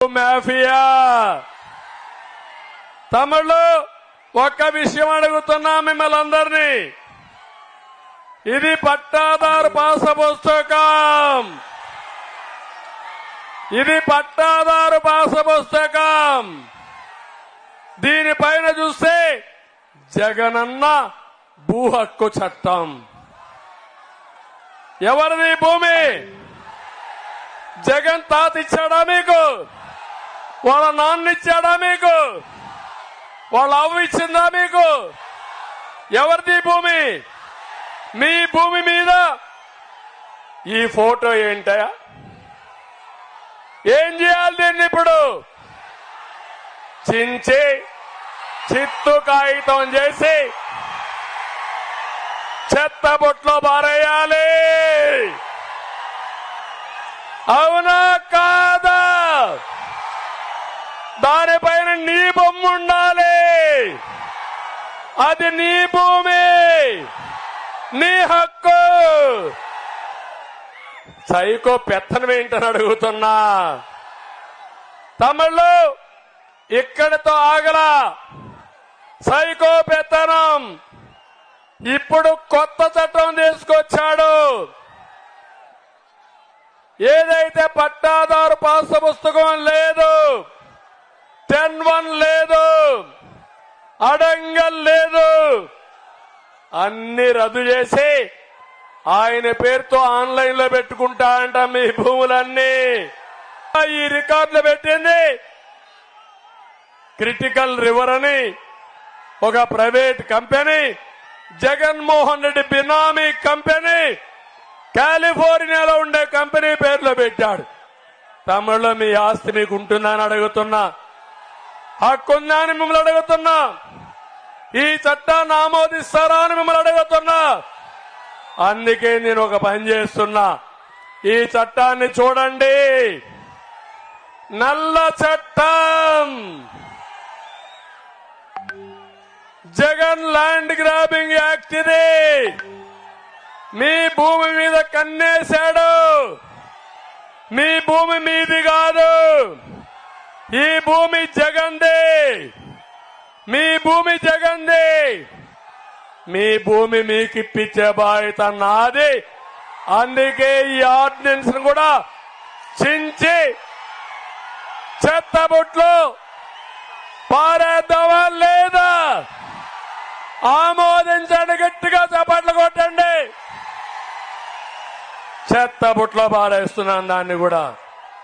Mafia Tamil ఒక్క విషయం అడుగుతున్నా మిమ్మల్ని అందరినీ. ఇది పట్టాదారు పాస పుస్తకం. ఇది పట్టాదారు పాస పుస్తకం. దీనిపైన చూస్తే జగనన్న భూ హక్కు చట్టం. ఎవరిది భూమి? జగన్ తాత ఇచ్చాడా మీకు? వాళ్ళ నాన్న ఇచ్చాడా మీకు? వాళ్ళ అవ్వ ఇచ్చిందా మీకు? ఎవరిది భూమి? మీ భూమి మీద ఈ ఫోటో ఏంటయా? ఏం చేయాలి దీన్ని? ఇప్పుడు చించి చిత్తు కాగితం చేసి చెత్త బొట్లో పారేయాలి. అవునా కాదా? దానిపైన నీ బొమ్మ ఉండాలి. అది నీ భూమి, నీ హక్కు. సైకో పెత్తనం ఏంటని అడుగుతున్నా. తమిళు ఇక్కడితో ఆగలా. సైకో పెత్తనం ఇప్పుడు కొత్త చట్టం తీసుకొచ్చాడు. ఏదైతే పట్టాదారు పాస పుస్తకం లేదు, 10(1) లేదు, అడంగల్ లేదు, అన్ని రద్దు చేసి ఆయన పేరుతో ఆన్లైన్ లో పెట్టుకుంటా అంట మీ భూములన్నీ. ఈ రికార్డులు పెట్టింది క్రిటికల్ రివర్ అని ఒక ప్రైవేట్ కంపెనీ, జగన్మోహన్ రెడ్డి బినామీ కంపెనీ, కాలిఫోర్నియాలో ఉండే కంపెనీ పేర్లో పెట్టాడు. తమిళలో మీ ఆస్తి మీకు ఉంటుందని అడుగుతున్నా. హక్కుందా అని మిమ్మల్ని అడుగుతున్నా. ఈ చట్టాన్ని ఆమోదిస్తారా అని మిమ్మల్ని అడుగుతున్నా. అందుకే నేను ఒక పని చేస్తున్నా. ఈ చట్టాన్ని చూడండి. నల్ల చట్టం. జగన్ ల్యాండ్ గ్రాబింగ్ యాక్ట్ ఇది. మీ భూమి మీద కన్నేశాడు. మీ భూమి మీది కాదు. ఈ భూమి జగన్దే. మీ భూమి జగన్దే. మీ భూమి మీకు ఇప్పించే బాధ్యత నాది. అందుకే ఈ ఆర్డినెన్స్ కూడా చించి చెత్తబుట్లో పారేద్దామా లేదా? ఆమోదించండి, గట్టిగా చప్పట్లు కొట్టండి. చెత్తబుట్లో పారేస్తున్నాను దాన్ని కూడా.